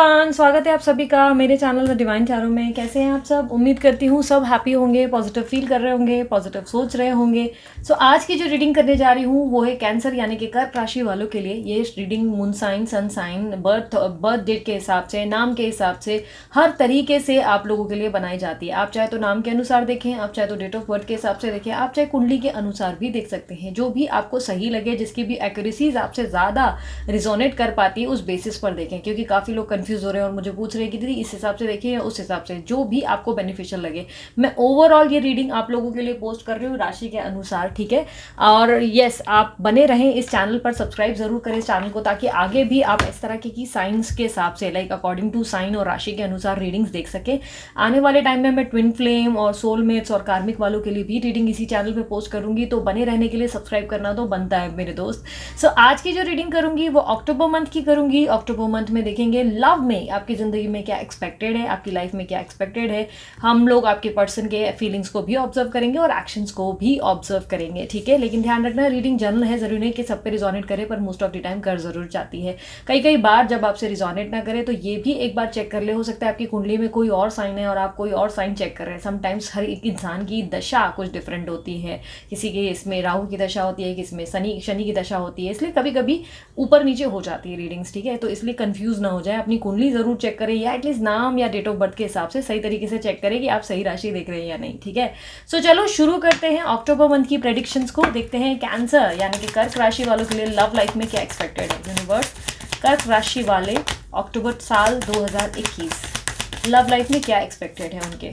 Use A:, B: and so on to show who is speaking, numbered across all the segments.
A: Everyone, स्वागत है आप सभी का मेरे चैनल द डिवाइन टैरो में। कैसे हैं आप सब? उम्मीद करती हूँ सब हैप्पी होंगे, पॉजिटिव फील कर रहे होंगे, पॉजिटिव सोच रहे होंगे। आज की जो रीडिंग करने जा रही हूँ वो है कैंसर यानी कि कर्क राशि वालों के लिए। ये reading moon sign, sun sign, birth date के हिसाब से, नाम के हिसाब से, हर तरीके से आप लोगों के लिए बनाई जाती है। आप चाहे तो नाम के अनुसार देखें, आप चाहे तो डेट ऑफ बर्थ के हिसाब से देखें, आप चाहे कुंडली के अनुसार भी देख सकते हैं। जो भी आपको सही लगे, जिसकी भी एक्यूरेसीज आपसे ज़्यादा रिजोनेट कर पाती है, उस बेसिस पर देखें। क्योंकि काफ़ी लोग कंफ्यूज हो रहे हैं और मुझे पूछ रहे हैं कि दीदी इस हिसाब से देखिए या उस हिसाब से, जो भी आपको बेनिफिशियल लगे। मैं ओवरऑल ये रीडिंग आप लोगों के लिए पोस्ट कर रही हूँ राशि के अनुसार, ठीक है। और यस, आप बने रहें इस चैनल पर, सब्सक्राइब जरूर करें इस चैनल को, ताकि आगे भी आप इस तरह की साइंस के हिसाब से, लाइक अकॉर्डिंग टू साइन और राशि के अनुसार रीडिंग्स देख सकें। आने वाले टाइम में मैं ट्विन फ्लेम और सोलमेट्स और कार्मिक वालों के लिए भी रीडिंग इसी चैनल पर पोस्ट करूंगी, तो बने रहने के लिए सब्सक्राइब करना तो बनता है मेरे दोस्त। आज की जो रीडिंग करूंगी वो अक्टूबर मंथ की करूंगी। अक्टूबर मंथ में देखेंगे लव में आपकी ज़िंदगी में क्या एक्सपेक्टेड है, आपकी लाइफ में क्या एक्सपेक्टेड है। हम लोग आपके पर्सन के फीलिंग्स को भी ऑब्जर्व करेंगे और एक्शंस को भी ऑब्जर्व करेंगे, ठीक है। लेकिन ध्यान रखना, रीडिंग जनरल है, जरूरी नहीं कि सब पे रिजोनेट करे, पर मोस्ट ऑफ द टाइम कर जरूर जाती है। कई बार जब आपसे रिजोनेट ना करे तो ये भी एक बार चेक कर ले, हो सकता है आपकी कुंडली में कोई और साइन है और आप कोई और साइन चेक कर रहे हैं। समटाइम्स हर एक इंसान की दशा कुछ डिफरेंट होती है। किसी के इसमें राहु की दशा होती है, किसी में शनि की दशा होती है, इसलिए कभी कभी ऊपर नीचे हो जाती है रीडिंग्स, ठीक है। तो इसलिए कंफ्यूज ना हो जाए, अपनी कुंडली जरूर चेक करें, या एटलीस्ट नाम या डेट ऑफ बर्थ के हिसाब से सही तरीके से चेक करें कि आप सही राशि देख रहे हैं या नहीं, ठीक है। चलो शुरू करते हैं अक्टूबर मंथ की प्रेडिक्शंस को। देखते हैं कैंसर यानी कि कर्क राशि वालों के लिए लव लाइफ में क्या एक्सपेक्टेड है। यूनिवर्स, कर्क राशि वाले अक्टूबर साल 2021 लव लाइफ में क्या एक्सपेक्टेड है उनके।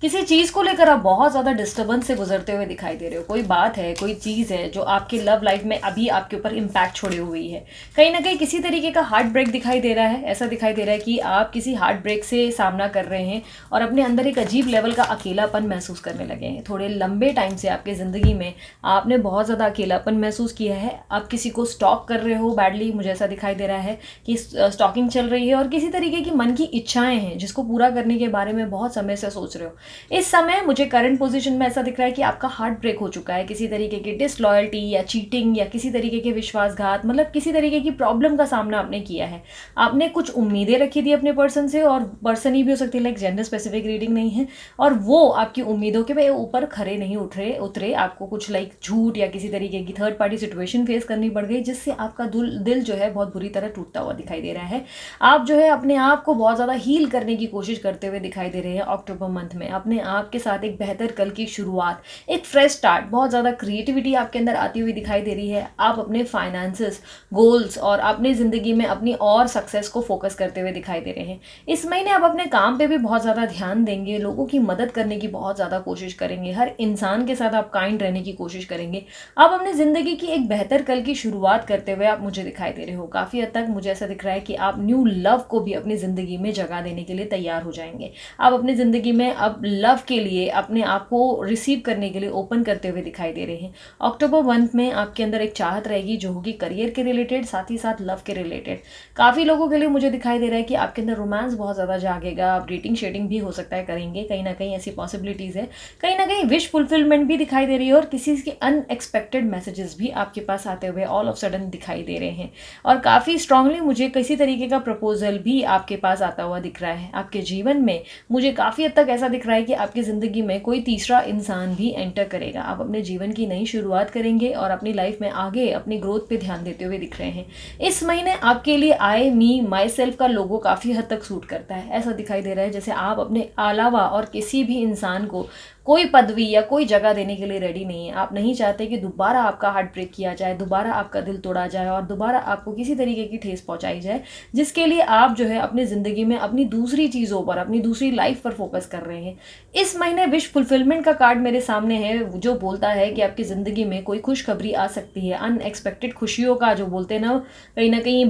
A: किसी चीज़ को लेकर आप बहुत ज़्यादा डिस्टर्बेंस से गुजरते हुए दिखाई दे रहे हो। कोई बात है, कोई चीज़ है जो आपके लव लाइफ में अभी आपके ऊपर इम्पैक्ट छोड़े हुई है। कहीं ना कहीं किसी तरीके का हार्ट ब्रेक दिखाई दे रहा है। ऐसा दिखाई दे रहा है कि आप किसी हार्ट ब्रेक से सामना कर रहे हैं और अपने अंदर एक अजीब लेवल का अकेलापन महसूस करने लगे हैं। थोड़े लंबे टाइम से आपके ज़िंदगी में आपने बहुत ज़्यादा अकेलापन महसूस किया है। आप किसी को स्टॉक कर रहे हो बैडली, मुझे ऐसा दिखाई दे रहा है कि स्टॉकिंग चल रही है और किसी तरीके की मन की इच्छाएं हैं जिसको पूरा करने के बारे में बहुत समय से सोच रहे हो। इस समय मुझे करंट पोजीशन में ऐसा दिख रहा है कि आपका हार्ट ब्रेक हो चुका है। किसी तरीके की डिसलॉयल्टी या चीटिंग या किसी तरीके के विश्वासघात, मतलब किसी तरीके की प्रॉब्लम का सामना आपने किया है। आपने कुछ उम्मीदें रखी थी अपने पर्सन से, और पर्सन ही भी हो सकती है, लाइक जेंडर स्पेसिफिक रीडिंग नहीं है, और वो आपकी उम्मीदों के ऊपर खरे नहीं उतरे। आपको कुछ लाइक झूठ या किसी तरीके की थर्ड पार्टी सिचुएशन फेस करनी पड़ गई, जिससे आपका दिल जो है बहुत बुरी तरह टूटता हुआ दिखाई दे रहा है। आप जो है अपने आप को बहुत ज़्यादा हील करने की कोशिश करते हुए दिखाई दे रहे हैं अक्टूबर मंथ में। अपने आपके साथ एक बेहतर कल की शुरुआत, एक फ्रेश स्टार्ट, बहुत ज़्यादा क्रिएटिविटी आपके अंदर आती हुई दिखाई दे रही है। आप अपने फाइनेंसेस, गोल्स और अपनी ज़िंदगी में अपनी और सक्सेस को फोकस करते हुए दिखाई दे रहे हैं। इस महीने आप अपने काम पे भी बहुत ज़्यादा ध्यान देंगे, लोगों की मदद करने की बहुत ज़्यादा कोशिश करेंगे, हर इंसान के साथ आप काइंड रहने की कोशिश करेंगे। आप अपनी ज़िंदगी की एक बेहतर कल की शुरुआत करते हुए आप मुझे दिखाई दे रहे हो। काफ़ी हद तक मुझे ऐसा दिख रहा है कि आप न्यू लव को भी अपनी ज़िंदगी में जगह देने के लिए तैयार हो जाएंगे। आप अपनी ज़िंदगी में अब लव के लिए, अपने आप को रिसीव करने के लिए ओपन करते हुए दिखाई दे रहे हैं। अक्टूबर मंथ में आपके अंदर एक चाहत रहेगी जो होगी करियर के रिलेटेड, साथ ही साथ लव के रिलेटेड। काफ़ी लोगों के लिए मुझे दिखाई दे रहा है कि आपके अंदर रोमांस बहुत ज़्यादा जागेगा। आप डेटिंग शेटिंग भी हो सकता है करेंगे, कहीं ना कहीं ऐसी पॉसिबिलिटीज़ है। कहीं ना कहीं विश फुलफिलमेंट भी दिखाई दे रही है और किसी के अनएक्सपेक्टेड मैसेजेस भी आपके पास आते हुए ऑल ऑफ सडन दिखाई दे रहे हैं। और काफ़ी स्ट्रांगली मुझे किसी तरीके का प्रपोजल भी आपके पास आता हुआ दिख रहा है। आपके जीवन में मुझे काफ़ी हद तक ऐसा दिख रहा है कि आपकी ज़िंदगी में कोई तीसरा इंसान भी एंटर करेगा। आप अपने जीवन की नई शुरुआत करेंगे और अपनी लाइफ में आगे अपनी ग्रोथ पे ध्यान देते हुए दिख रहे हैं। इस महीने आपके लिए आई मी माई सेल्फ का लोगो काफ़ी हद तक सूट करता है। ऐसा दिखाई दे रहा है जैसे आप अपने अलावा और किसी भी इंसान को कोई पदवी या कोई जगह देने के लिए रेडी नहीं है। आप नहीं चाहते कि दोबारा आपका हार्ट ब्रेक किया जाए, दोबारा आपका दिल तोड़ा जाए और दोबारा आपको किसी तरीके की ठेस पहुंचाई जाए, जिसके लिए आप जो है अपनी ज़िंदगी में अपनी दूसरी चीज़ों पर, अपनी दूसरी लाइफ पर फोकस कर रहे हैं। इस महीने विश फुलफिलमेंट का कार्ड मेरे सामने है जो बोलता है कि आपकी ज़िंदगी में कोई खुशखबरी आ सकती है। अनएक्सपेक्टेड खुशियों का जो बोलते हैं ना, कहीं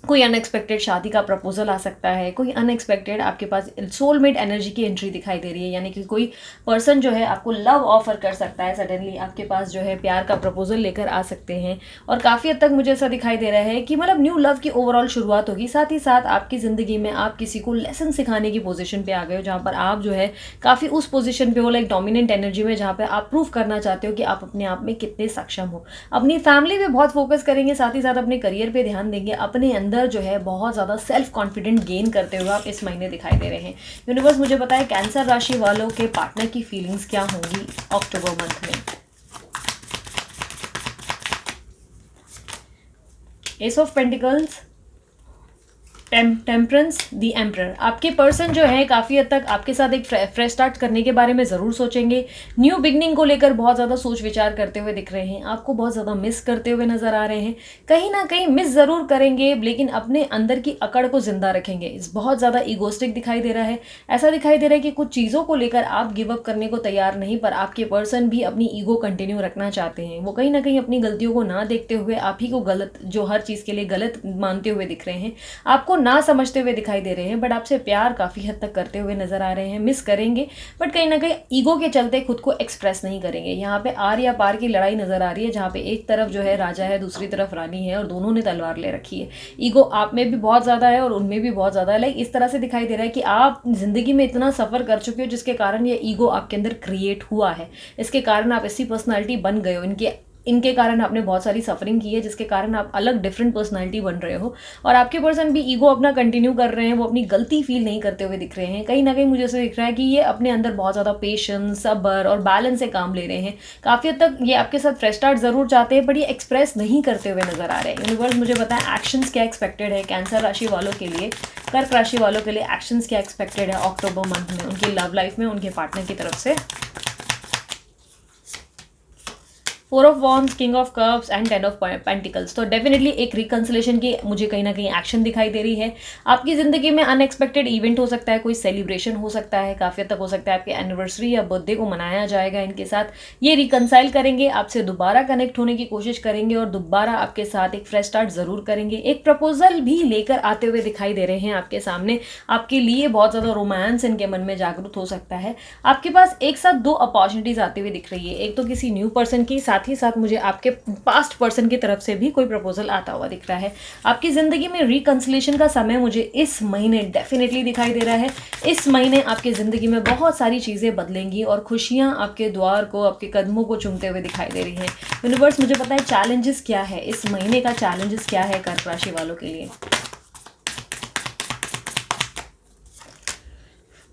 A: कोई अनएक्सपेक्टेड शादी का प्रपोजल आ सकता है, कोई अनएक्सपेक्टेड आपके पास सोलमेट एनर्जी की एंट्री दिखाई दे रही है, यानी कि कोई पर्सन जो है आपको लव ऑफर कर सकता है, सडनली आपके पास जो है प्यार का प्रपोजल लेकर आ सकते हैं। और काफ़ी हद तक मुझे ऐसा दिखाई दे रहा है कि मतलब न्यू लव की ओवरऑल शुरुआत होगी। साथ ही साथ आपकी ज़िंदगी में आप किसी को लेसन सिखाने की पोजीशन पे आ गए हो, जहाँ पर आप जो है काफ़ी उस पोजीशन पे हो, लाइक डोमिनेंट एनर्जी में, जहाँ पे आप प्रूव करना चाहते हो कि आप अपने आप में कितने सक्षम हो। अपनी फैमिली पे बहुत फोकस करेंगे, साथ ही साथ अपने करियर पे ध्यान देंगे, अपने अंदर जो है बहुत ज़्यादा सेल्फ कॉन्फिडेंट गेन करते हुए आप इस महीने दिखाई दे रहे हैं। यूनिवर्स मुझे बताए कैंसर राशि वालों के पार्टनर की फीलिंग्स क्या होंगी अक्टूबर मंथ में। S of pentacles, temperance, the emperor. आपके पर्सन जो है काफ़ी हद तक आपके साथ एक फ्रेश स्टार्ट करने के बारे में ज़रूर सोचेंगे। न्यू बिगनिंग को लेकर बहुत ज़्यादा सोच विचार करते हुए दिख रहे हैं, आपको बहुत ज़्यादा मिस करते हुए नज़र आ रहे हैं। कहीं ना कहीं मिस ज़रूर करेंगे, लेकिन अपने अंदर की अकड़ को ज़िंदा रखेंगे। बहुत ज़्यादा ईगोस्टिक दिखाई दे रहा है। ऐसा दिखाई दे रहा है कि कुछ चीज़ों को लेकर आप गिव अप करने को तैयार नहीं, पर आपके पर्सन भी अपनी ईगो कंटिन्यू रखना चाहते हैं। वो कहीं ना कहीं अपनी गलतियों को ना देखते हुए आप ही को गलत, जो हर चीज़ के लिए गलत मानते हुए दिख रहे हैं, आपको ना समझते हुए दिखाई दे रहे हैं, बट आपसे प्यार काफ़ी हद तक करते हुए नजर आ रहे हैं। मिस करेंगे, बट कहीं ना कहीं ईगो के चलते खुद को एक्सप्रेस नहीं करेंगे। यहाँ पे आर या पार की लड़ाई नजर आ रही है, जहाँ पे एक तरफ जो है राजा है, दूसरी तरफ रानी है, और दोनों ने तलवार ले रखी है। ईगो आप में भी बहुत ज़्यादा है और उनमें भी बहुत ज़्यादा है। लाइक इस तरह से दिखाई दे रहा है कि आप जिंदगी में इतना सफ़र कर चुके हो, जिसके कारण ये ईगो आपके अंदर क्रिएट हुआ है। इसके कारण आप ऐसी पर्सनैलिटी बन गए हो, इनके कारण आपने बहुत सारी सफरिंग की है, जिसके कारण आप अलग डिफरेंट पर्सनालिटी बन रहे हो। और आपके पर्सन भी ईगो अपना कंटिन्यू कर रहे हैं, वो अपनी गलती फील नहीं करते हुए दिख रहे हैं। कहीं ना कहीं मुझे ऐसा दिख रहा है कि ये अपने अंदर बहुत ज़्यादा पेशेंस, सब्र और बैलेंस से काम ले रहे हैं। काफ़ी हद तक ये आपके साथ फ्रेश स्टार्ट ज़रूर चाहते हैं, बट ये एक्सप्रेस नहीं करते हुए नजर आ रहे हैं। यूनिवर्स मुझे बताएं एक्शंस क्या एक्सपेक्टेड है कैंसर राशि वालों के लिए, कर्क राशि वालों के लिए एक्शंस क्या एक्सपेक्टेड है अक्टूबर मंथ में, उनकी लव लाइफ में, उनके पार्टनर की तरफ से। 4 of wands, king of cups and 10 of pentacles. तो डेफिनेटली एक रिकंसिलेशन की मुझे कहीं ना कहीं एक्शन दिखाई दे रही है। आपकी ज़िंदगी में अनएक्सपेक्टेड इवेंट हो सकता है, कोई सेलिब्रेशन हो सकता है, काफ़ी हद तक हो सकता है आपके एनिवर्सरी या बर्थडे को मनाया जाएगा इनके साथ। ये रिकंसाइल करेंगे, आपसे दोबारा कनेक्ट होने की कोशिश करेंगे और दोबारा आपके साथ एक फ्रेश स्टार्ट ज़रूर करेंगे। एक प्रपोजल भी लेकर आते हुए दिखाई दे रहे हैं आपके सामने। आपके लिए बहुत ज़्यादा रोमांस इनके मन में जागरूक हो सकता है। आपके पास एक साथ 2 अपॉर्चुनिटीज़ आती हुई दिख रही है। एक तो किसी न्यू पर्सन की, साथ ही साथ मुझे आपके पास्ट पर्सन की तरफ से भी कोई प्रपोजल आता हुआ दिख रहा है। आपकी ज़िंदगी में रिकंसिलेशन का समय मुझे इस महीने डेफिनेटली दिखाई दे रहा है। इस महीने आपकी ज़िंदगी में बहुत सारी चीज़ें बदलेंगी और खुशियाँ आपके द्वार को, आपके कदमों को चूमते हुए दिखाई दे रही हैं। यूनिवर्स मुझे पता है चैलेंजेस क्या है, इस महीने का चैलेंजेस क्या है कर्क राशि वालों के लिए।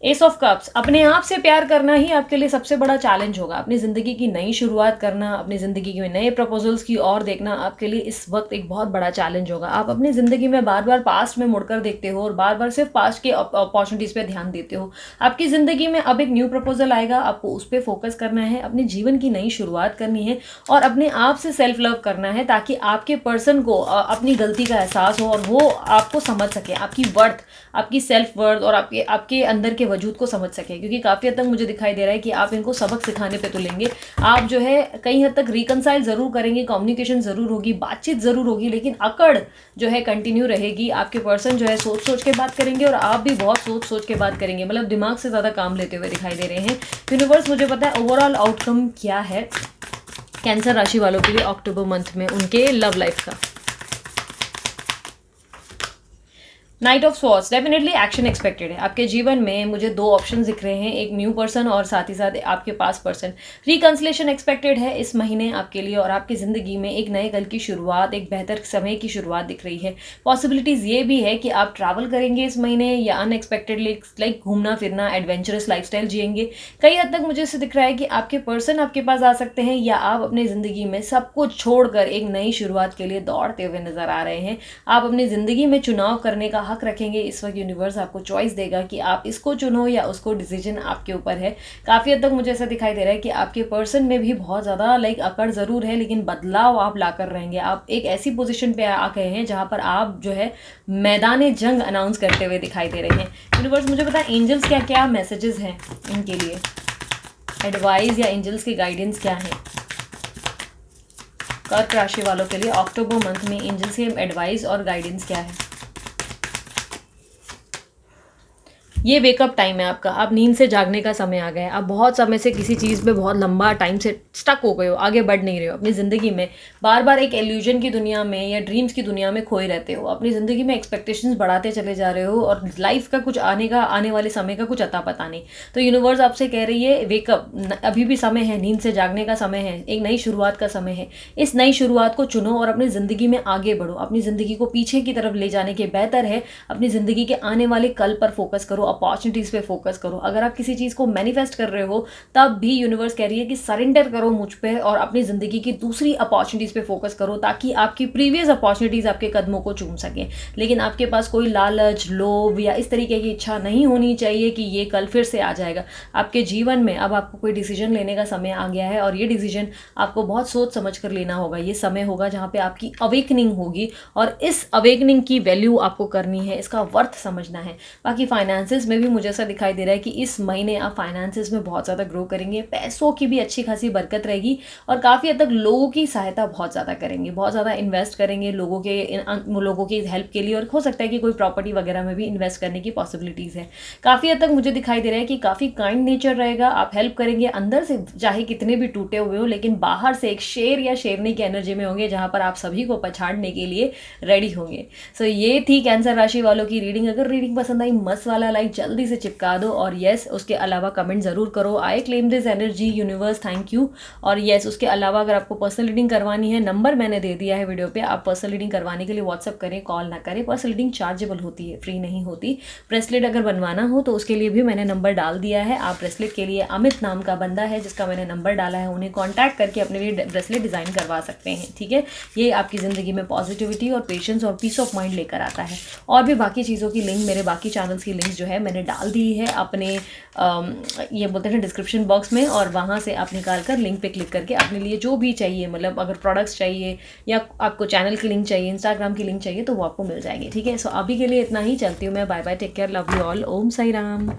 A: एस ऑफ कप्स, अपने आप से प्यार करना ही आपके लिए सबसे बड़ा चैलेंज होगा। अपनी ज़िंदगी की नई शुरुआत करना, अपनी ज़िंदगी में नए प्रपोजल्स की ओर देखना आपके लिए इस वक्त एक बहुत बड़ा चैलेंज होगा। आप अपनी ज़िंदगी में बार बार पास्ट में मुड़कर देखते हो और बार बार सिर्फ पास्ट के अपॉर्चुनिटीज़ पे ध्यान देते हो। आपकी ज़िंदगी में अब एक न्यू प्रपोजल आएगा, आपको उस पर फोकस करना है, अपने जीवन की नई शुरुआत करनी है और अपने आप से सेल्फ लव करना है, ताकि आपके पर्सन को अपनी गलती का एहसास हो और वो आपको समझ सके, आपकी वर्थ, आपकी सेल्फ वर्थ और आपके अंदर के वजूद को समझ सके। क्योंकि काफ़ी हद तक मुझे दिखाई दे रहा है कि आप इनको सबक सिखाने पे तुलेंगे। आप जो है कई हद तक रिकंसाइल ज़रूर करेंगे, कम्युनिकेशन ज़रूर होगी, बातचीत ज़रूर होगी, लेकिन अकड़ जो है कंटिन्यू रहेगी। आपके पर्सन जो है सोच सोच के बात करेंगे और आप भी बहुत सोच सोच के बात करेंगे, मतलब दिमाग से ज़्यादा काम लेते हुए दिखाई दे रहे हैं। यूनिवर्स मुझे पता है ओवरऑल आउटकम क्या है कैंसर राशि वालों के लिए अक्टूबर मंथ में उनके लव लाइफ का। Night of swords, definitely action expected है। आपके जीवन में मुझे 2 ऑप्शन दिख रहे हैं, एक न्यू पर्सन और साथ ही साथ आपके पास पर्सन। रिकंसिलेशन एक्सपेक्टेड है इस महीने आपके लिए और आपकी ज़िंदगी में एक नए कल की शुरुआत, एक बेहतर समय की शुरुआत दिख रही है। पॉसिबिलिटीज़ ये भी है कि आप ट्रैवल करेंगे इस महीने या अनएक्सपेक्टेडली लाइक घूमना फिरना, एडवेंचरस लाइफस्टाइल जिएंगे। कई हद तक मुझे इससे दिख रहा है कि आपके पर्सन आपके पास आ सकते हैं या आप अपनी ज़िंदगी में सब कुछ छोड़कर एक नई शुरुआत के लिए दौड़ते हुए नजर आ रहे हैं। आप अपनी ज़िंदगी में चुनाव करने का हक रखेंगे। इस वक्त यूनिवर्स आपको चॉइस देगा कि आप इसको चुनो या उसको, डिसीजन आपके ऊपर है। काफ़ी हद तक मुझे ऐसा दिखाई दे रहा है कि आपके पर्सन में भी बहुत ज़्यादा लाइक अकड़ ज़रूर है, लेकिन बदलाव आप लाकर रहेंगे। आप एक ऐसी पोजीशन पे आ गए हैं जहाँ पर आप जो है मैदान जंग अनाउंस करते हुए दिखाई दे रहे हैं। यूनिवर्स मुझे पता है एंजल्स क्या क्या मैसेजेस हैं इनके लिए, एडवाइस या एंजल्स की गाइडेंस क्या है कर्क राशि वालों के लिए अक्टूबर मंथ में। एंजल्स की एडवाइस और गाइडेंस क्या है? ये वेकअप टाइम है आपका, आप नींद से जागने का समय आ गया है। आप बहुत समय से किसी चीज़ पे बहुत लंबा टाइम से स्टक हो गए हो, आगे बढ़ नहीं रहे हो अपनी ज़िंदगी में, बार बार एक इल्यूजन की दुनिया में या ड्रीम्स की दुनिया में खोए रहते हो, अपनी ज़िंदगी में एक्सपेक्टेशंस बढ़ाते चले जा रहे हो और लाइफ का कुछ आने वाले समय का कुछ अता पता नहीं। तो यूनिवर्स आपसे कह रही है वेकअप, अभी भी समय है, नींद से जागने का समय है, एक नई शुरुआत का समय है। इस नई शुरुआत को चुनो और अपनी ज़िंदगी में आगे बढ़ो। अपनी ज़िंदगी को पीछे की तरफ ले जाने के बेहतर है अपनी ज़िंदगी के आने वाले कल पर फोकस करो, अपॉर्चुनिटीज़ पे फोकस करो। अगर आप किसी चीज़ को मैनिफेस्ट कर रहे हो तब भी यूनिवर्स कह रही है कि सरेंडर करो मुझ पे और अपनी ज़िंदगी की दूसरी अपॉर्चुनिटीज़ पे फोकस करो, ताकि आपकी प्रीवियस अपॉर्चुनिटीज़ आपके कदमों को चूम सकें। लेकिन आपके पास कोई लालच, लोभ या इस तरीके की इच्छा नहीं होनी चाहिए कि ये कल फिर से आ जाएगा। आपके जीवन में अब आपको कोई डिसीजन लेने का समय आ गया है और ये डिसीजन आपको बहुत सोच समझ कर लेना होगा। ये समय होगा जहाँ पे आपकी अवेकनिंग होगी और इस अवेकनिंग की वैल्यू आपको करनी है, इसका वर्थ समझना है। बाकी फाइनेंसेस में भी मुझे ऐसा दिखाई दे रहा है कि इस महीने आप फाइनेंसेस में बहुत ज़्यादा ग्रो करेंगे, पैसों की भी अच्छी खासी बरकत रहेगी और काफ़ी हद तक लोगों की सहायता बहुत ज़्यादा करेंगे, बहुत ज़्यादा इन्वेस्ट करेंगे लोगों की हेल्प के लिए, और हो सकता है कि कोई प्रॉपर्टी वगैरह में भी इन्वेस्ट करने की पॉसिबिलिटीज़ है। काफ़ी हद तक मुझे दिखाई दे रहा है कि काफ़ी काइंड नेचर रहेगा, आप हेल्प करेंगे अंदर से, चाहे कितने भी टूटे हुए हो, लेकिन बाहर से एक शेर या शेरनी की एनर्जी में होंगे जहाँ पर आप सभी को पछाड़ने के लिए रेडी होंगे। सो ये थी कैंसर राशि वालों की रीडिंग। अगर रीडिंग पसंद आई मस्त वाला लाइक जल्दी से चिपका दो और यस उसके अलावा कमेंट ज़रूर करो, I claim this energy universe thank you. और यस उसके अलावा अगर आपको पर्सनल रीडिंग करवानी है, नंबर मैंने दे दिया है वीडियो पे, आप पर्सनल रीडिंग करवाने के लिए व्हाट्सअप करें, कॉल ना करें। पर्सनल रीडिंग चार्जेबल होती है, फ्री नहीं होती। ब्रेसलेट अगर बनवाना हो तो उसके लिए भी मैंने नंबर डाल दिया है। आप ब्रेसलेट के लिए अमित नाम का बंदा है जिसका मैंने नंबर डाला है, उन्हें कॉन्टैक्ट करके अपने लिए ब्रेसलेट डिज़ाइन करवा सकते हैं। ठीक है, ये आपकी ज़िंदगी में पॉजिटिविटी और पेशेंस और पीस ऑफ माइंड लेकर आता है। और भी बाकी चीज़ों की लिंक, मेरे बाकी चैनल्स की लिंक जो है मैंने डाल दी है अपने ये बोलते हैं डिस्क्रिप्शन बॉक्स में, और वहाँ से आप निकाल कर लिंक पे क्लिक करके अपने लिए जो भी चाहिए, मतलब अगर प्रोडक्ट्स चाहिए या आपको चैनल की लिंक चाहिए, इंस्टाग्राम की लिंक चाहिए, तो वो आपको मिल जाएगी। ठीक है, सो अभी के लिए इतना ही, चलती हूँ मैं, bye bye, take care, love you all, Om Sai Ram.